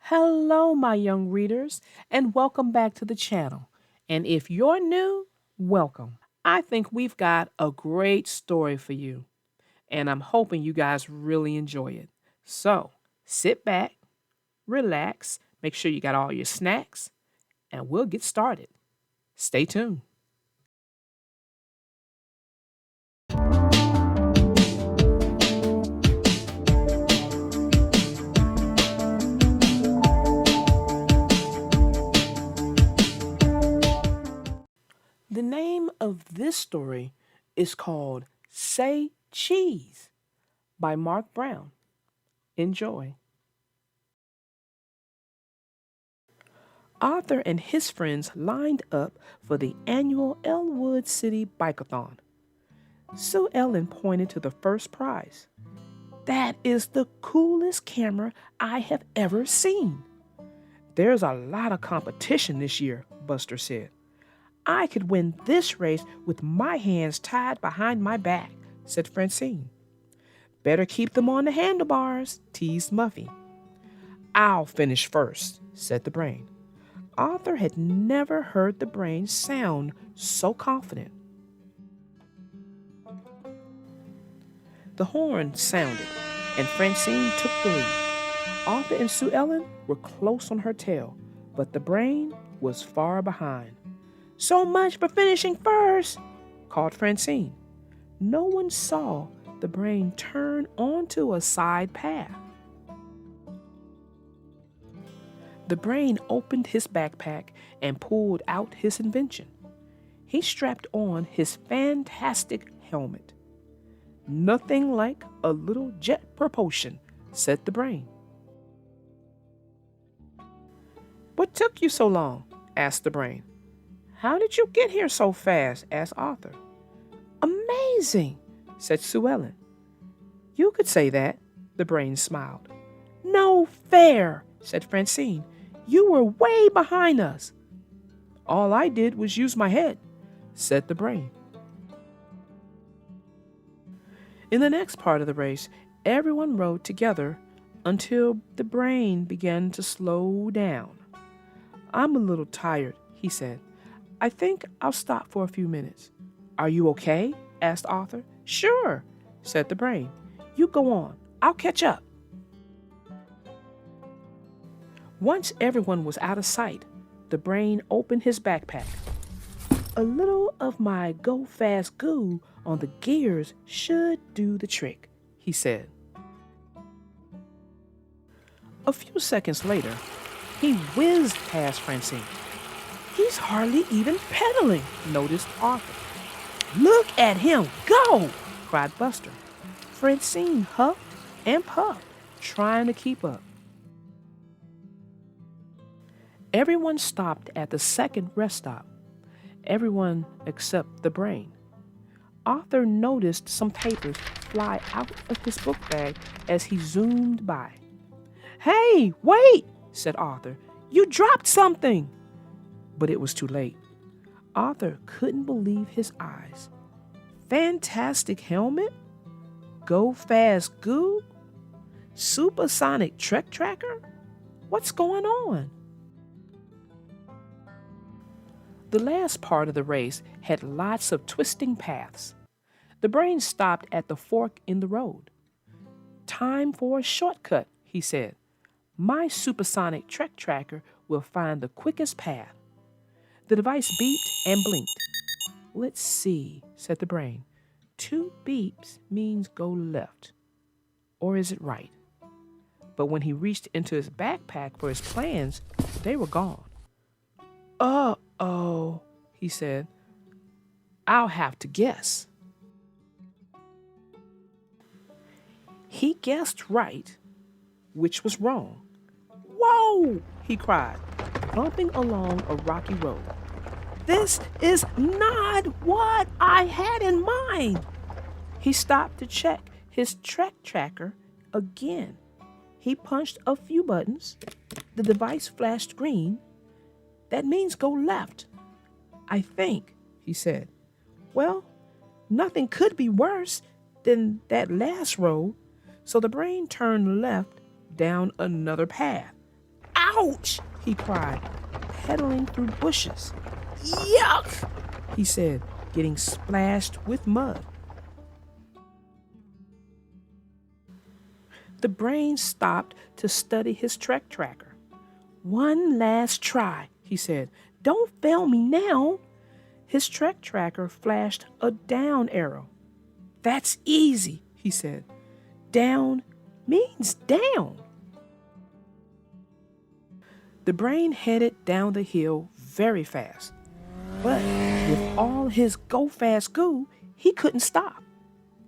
Hello, my young readers, and welcome back to the channel. And if you're new, welcome. I think we've got a great story for you, and I'm hoping you guys really enjoy it. So sit back, relax, make sure you got all your snacks, and we'll get started. Stay tuned. The name of this story is called Say Cheese by Mark Brown. Enjoy. Arthur and his friends lined up for the annual Elwood City Bikeathon. Sue Ellen pointed to the first prize. That is the coolest camera I have ever seen. There's a lot of competition this year, Buster said. I could win this race with my hands tied behind my back, said Francine. Better keep them on the handlebars, teased Muffy. I'll finish first, said the brain. Arthur had never heard the brain sound so confident. The horn sounded, and Francine took the lead. Arthur and Sue Ellen were close on her tail, but the brain was far behind. So much for finishing first, called Francine. No one saw the brain turn onto a side path. The brain opened his backpack and pulled out his invention. He strapped on his fantastic helmet. Nothing like a little jet propulsion, said the brain. What took you so long? Asked the brain. How did you get here so fast? Asked Arthur. Amazing, said Sue Ellen. You could say that, the brain smiled. No fair, said Francine. You were way behind us. All I did was use my head, said the brain. In the next part of the race, everyone rode together until the brain began to slow down. I'm a little tired, he said. I think I'll stop for a few minutes. Are you okay? Asked Arthur. Sure, said the brain. You go on. I'll catch up. Once everyone was out of sight, the brain opened his backpack. A little of my go fast goo on the gears should do the trick, he said. A few seconds later, he whizzed past Francine. He's hardly even pedaling, noticed Arthur. Look at him go, cried Buster. Francine huffed and puffed, trying to keep up. Everyone stopped at the second rest stop. Everyone except the brain. Arthur noticed some papers fly out of his book bag as he zoomed by. Hey, wait, said Arthur. You dropped something. But it was too late. Arthur couldn't believe his eyes. Fantastic helmet? Go fast goo? Supersonic trek tracker? What's going on? The last part of the race had lots of twisting paths. The brain stopped at the fork in the road. Time for a shortcut, he said. My supersonic trek tracker will find the quickest path. The device beeped and blinked. Let's see, said the brain. 2 beeps means go left. Or is it right? But when he reached into his backpack for his plans, they were gone. Uh-oh, he said. I'll have to guess. He guessed right, which was wrong. Whoa, he cried, bumping along a rocky road. This is not what I had in mind. He stopped to check his trek tracker again. He punched a few buttons. The device flashed green. That means go left, I think, he said. Well, nothing could be worse than that last road, so the brain turned left down another path. Ouch! He cried, pedaling through bushes. Yuck! He said, getting splashed with mud. The brain stopped to study his trek tracker. One last try, he said. Don't fail me now. His trek tracker flashed a down arrow. That's easy, he said. Down means down. The brain headed down the hill very fast. But with all his go fast goo, he couldn't stop.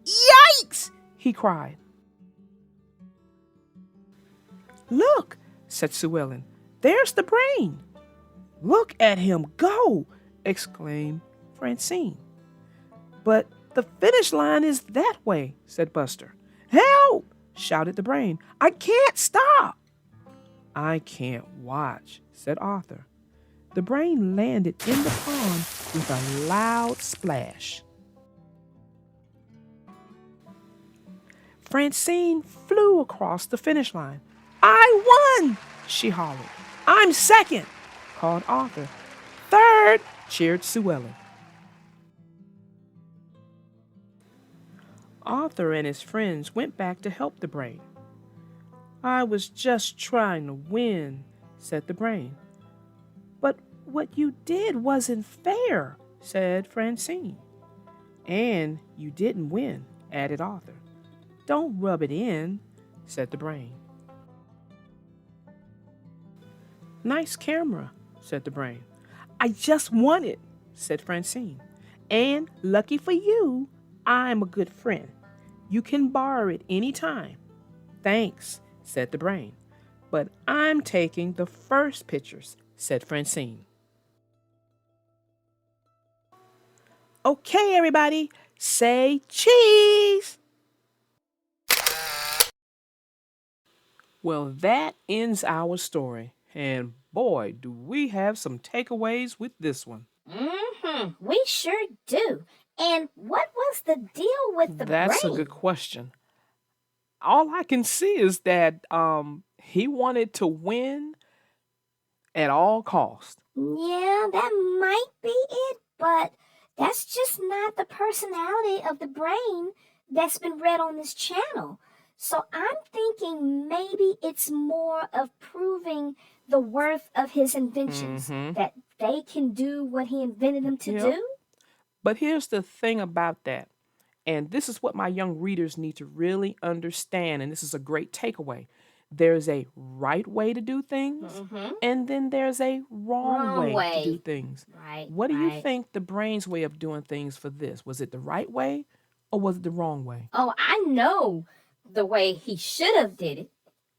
Yikes! He cried. Look, said Sue Ellen. There's the brain. Look at him go, exclaimed Francine. But the finish line is that way, said Buster. Help! Shouted the brain. I can't stop. I can't watch, said Arthur. The brain landed in the pond with a loud splash. Francine flew across the finish line. I won, she hollered. I'm second, called Arthur. Third, cheered Sue Ellen. Arthur and his friends went back to help the brain. I was just trying to win, said the brain. But what you did wasn't fair, said Francine. And you didn't win, added Arthur. Don't rub it in, said the brain. Nice camera, said the brain. I just won it, said Francine. And lucky for you, I'm a good friend. You can borrow it any time. Thanks, said the brain. But I'm taking the first pictures, said Francine. Okay, everybody, say cheese. Well, that ends our story. And boy, do we have some takeaways with this one. We sure do. And what was the deal with the brain? That's a good question. All I can see is that he wanted to win at all costs. Yeah, that might be it, but that's just not the personality of the brain that's been read on this channel. So I'm thinking maybe it's more of proving the worth of his inventions, that they can do what he invented them to do. But here's the thing about that, and this is what my young readers need to really understand, and this is a great takeaway. There's a right way to do things, and then there's a wrong way to do things. Right. What do you think the brain's way of doing things for this? Was it the right way or was it the wrong way? Oh, I know the way he should have did it.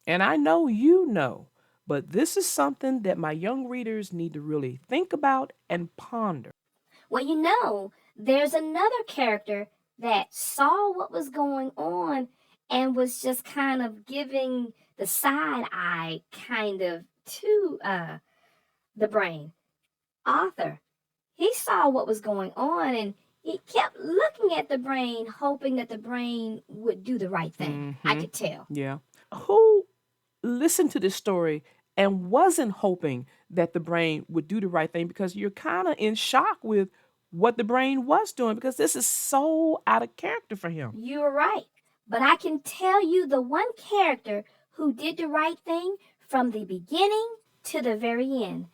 And I know you know, but this is something that my young readers need to really think about and ponder. Well, you know, there's another character that saw what was going on and was just kind of giving the side eye kind of to the brain. Arthur, he saw what was going on and he kept looking at the brain, hoping that the brain would do the right thing. I could tell. Yeah. Who listened to this story and wasn't hoping that the brain would do the right thing, because you're kind of in shock with what the brain was doing, because this is so out of character for him. You're right. But I can tell you the one character who did the right thing from the beginning to the very end.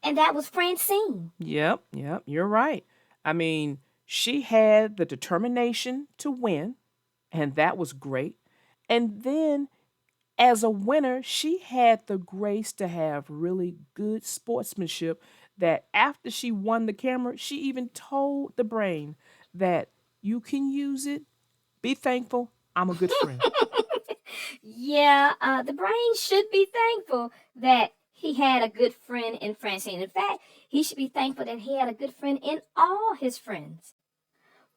And that was Francine. Yep, you're right. I mean, she had the determination to win, and that was great. And then as a winner, she had the grace to have really good sportsmanship, that after she won the camera, she even told the brain that you can use it. Be thankful. I'm a good friend. Yeah, the brain should be thankful that he had a good friend in Francine. In fact, he should be thankful that he had a good friend in all his friends.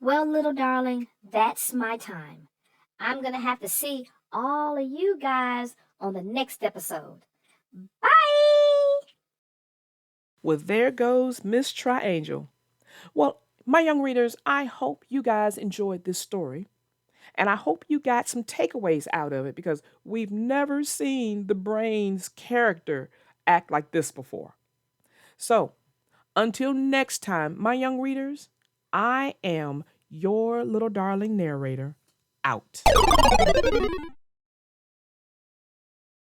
Well, little darling, that's my time. I'm going to have to see all of you guys on the next episode. Bye! Well, there goes Miss Triangel. Well, my young readers, I hope you guys enjoyed this story. And I hope you got some takeaways out of it, because we've never seen the brain's character act like this before. So, until next time, my young readers, I am your little darling narrator out.